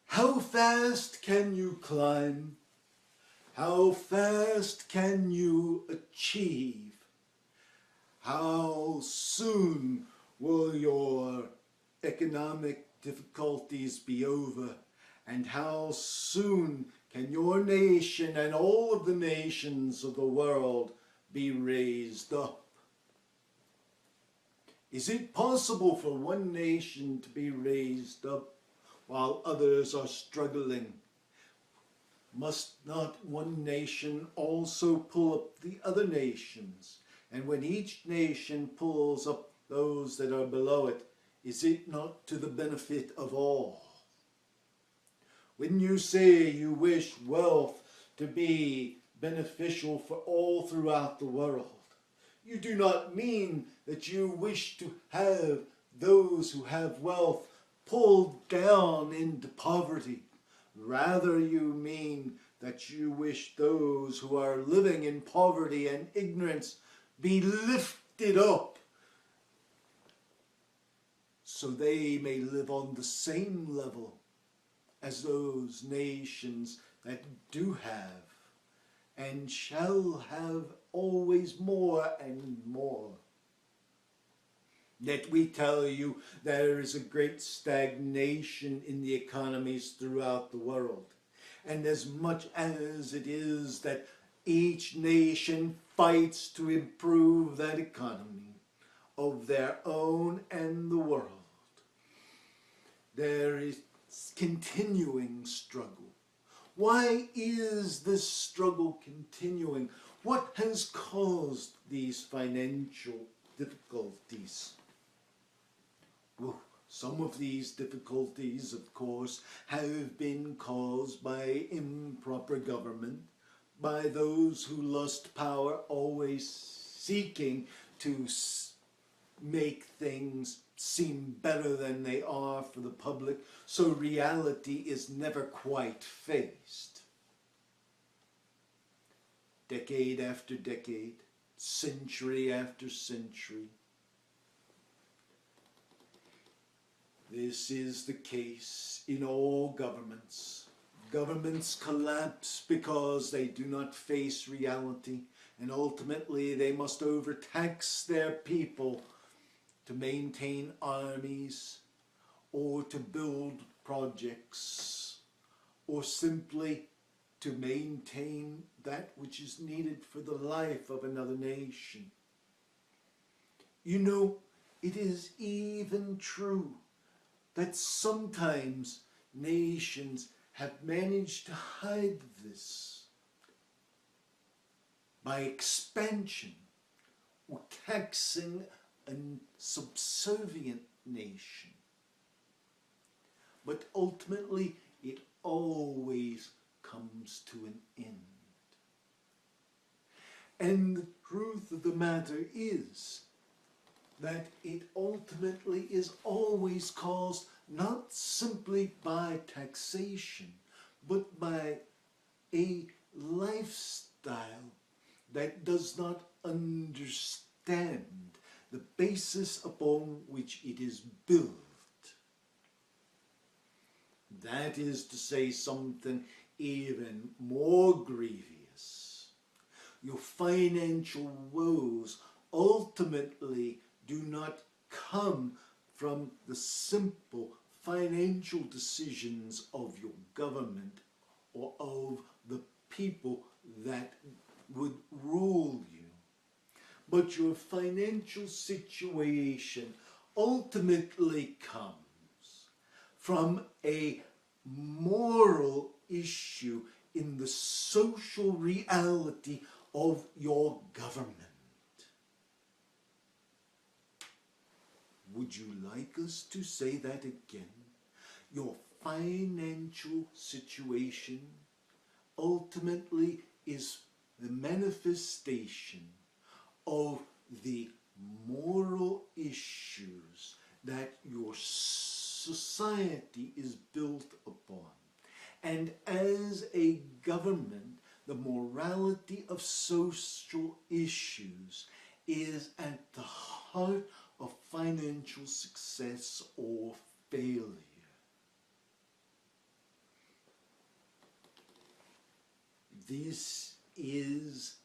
How fast can you climb? How fast can you achieve? How soon will your economic difficulties be over? And how soon can your nation and all of the nations of the world be raised up? Is it possible for one nation to be raised up while others are struggling? Must not one nation also pull up the other nations? And when each nation pulls up those that are below it, is it not to the benefit of all? When you say you wish wealth to be beneficial for all throughout the world, you do not mean that you wish to have those who have wealth pulled down into poverty. Rather, you mean that you wish those who are living in poverty and ignorance be lifted up so they may live on the same level as those nations that do have and shall have always more and more. Yet we tell you there is a great stagnation in the economies throughout the world. And as much as it is that each nation fights to improve that economy of their own and the world, there is continuing struggle. Why is this struggle continuing? What has caused these financial difficulties? Well, some of these difficulties, of course, have been caused by improper government, by those who lust power, always seeking to make things seem better than they are for the public, so reality is never quite faced. Decade after decade, century after century, this is the case in all governments. Governments collapse because they do not face reality, and ultimately they must overtax their people to maintain armies, or to build projects, or simply to maintain that which is needed for the life of another nation. You know, it is even true that sometimes nations have managed to hide this by expansion or taxing a subservient nation. But ultimately, it always comes to an end. And the truth of the matter is that it ultimately is always caused not simply by taxation, but by a lifestyle that does not understand the basis upon which it is built. That is to say something even more grievous. Your financial woes ultimately do not come from the simple financial decisions of your government or of the people that would rule you. But your financial situation ultimately comes from a moral issue in the social reality of your government. Would you like us to say that again? Your financial situation ultimately is the manifestation of the moral issues that your society is built upon. And as a government, the morality of social issues is at the heart of financial success or failure. This is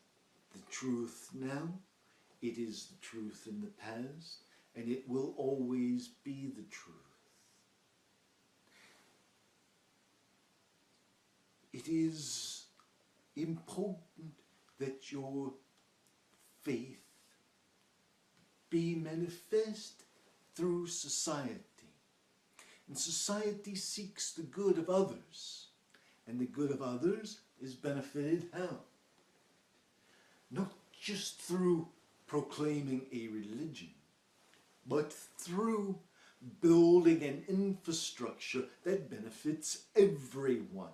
the truth now. It is the truth in the past, and it will always be the truth. It is important that your faith be manifest through society. And society seeks the good of others, and the good of others is benefited how? Not just through proclaiming a religion, but through building an infrastructure that benefits everyone.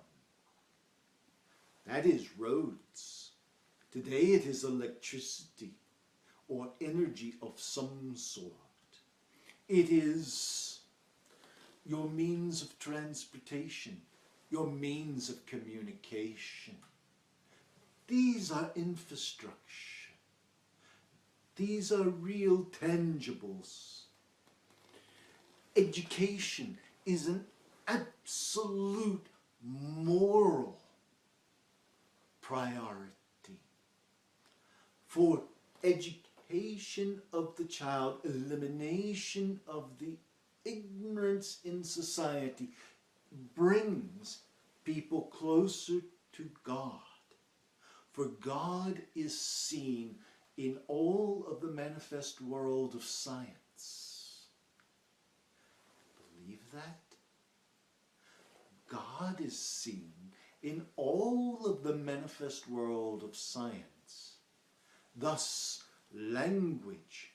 That is roads. Today it is electricity or energy of some sort. It is your means of transportation, your means of communication. These are infrastructure. These are real tangibles. Education is an absolute moral priority. For education of the child, elimination of the ignorance in society brings people closer to God. For God is seen in all of the manifest world of science. Believe that? God is seen in all of the manifest world of science. Thus, language,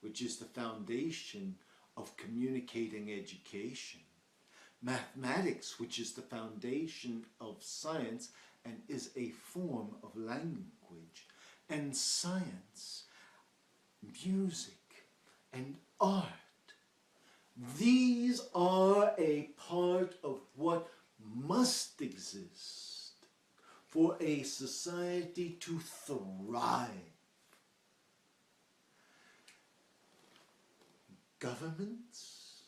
which is the foundation of communicating education, mathematics, which is the foundation of science and is a form of language, and science, music, and art. These are a part of what must exist for a society to thrive. Governments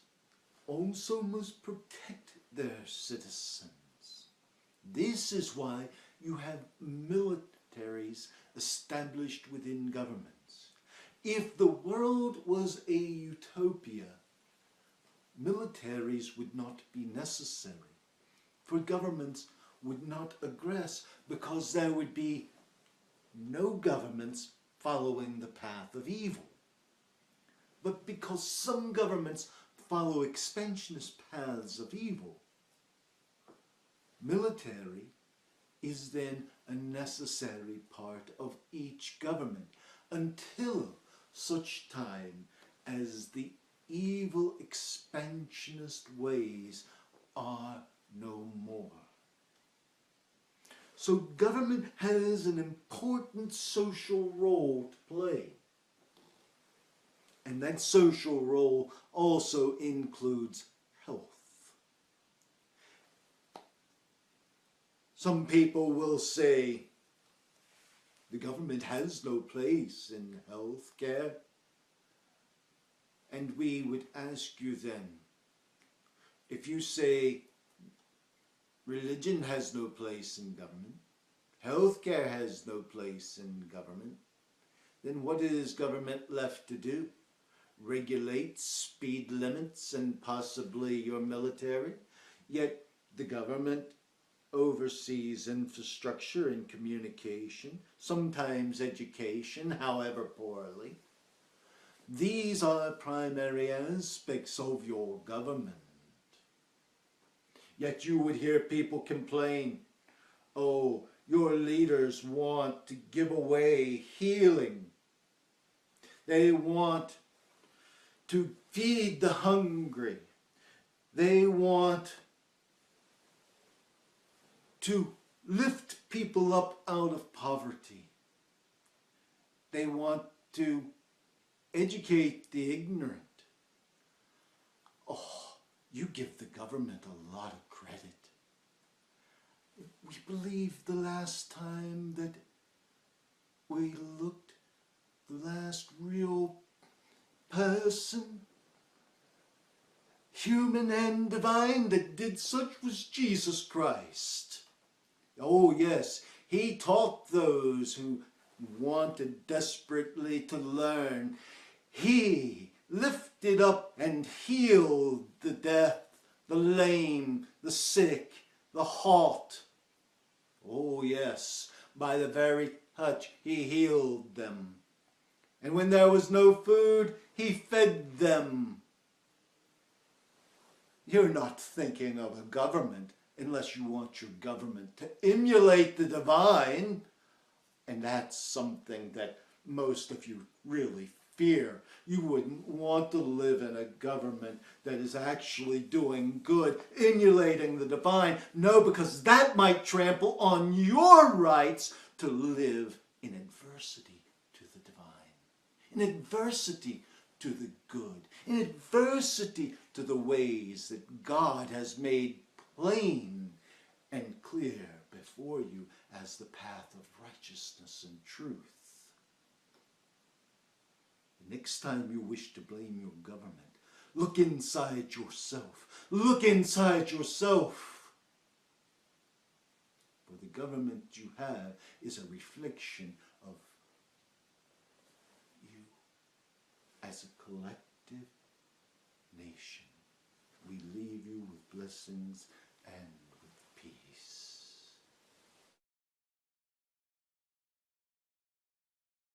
also must protect their citizens. This is why you have militaries established within governments. If the world was a utopia, militaries would not be necessary, for governments would not aggress because there would be no governments following the path of evil. But because some governments follow expansionist paths of evil, military is then a necessary part of each government until such time as the evil expansionist ways are no more. So government has an important social role to play. And that social role also includes health. Some people will say the government has no place in health care. And we would ask you then, if you say religion has no place in government, healthcare has no place in government, then what is government left to do? Regulate speed limits and possibly your military? Yet the government oversees infrastructure and communication, sometimes education, however poorly. These are primary aspects of your government. Yet you would hear people complain, oh, your leaders want to give away healing. They want to feed the hungry. They want to lift people up out of poverty. They want to educate the ignorant. Oh, you give the government a lot of credit. We believe the last time that we looked, the last real person, human and divine, that did such was Jesus Christ. Oh yes, he taught those who wanted desperately to learn. He lifted up and healed the deaf, the lame, the sick, the halt. Oh yes, by the very touch he healed them. And when there was no food, he fed them. You're not thinking of a government unless you want your government to emulate the divine. And that's something that most of you really fear. You wouldn't want to live in a government that is actually doing good, emulating the divine. No, because that might trample on your rights to live in adversity to the divine, in adversity to the good, in adversity to the ways that God has made plain and clear before you as the path of righteousness and truth. The next time you wish to blame your government, look inside yourself. Look inside yourself. For the government you have is a reflection of you as a collective nation. We leave you with blessings and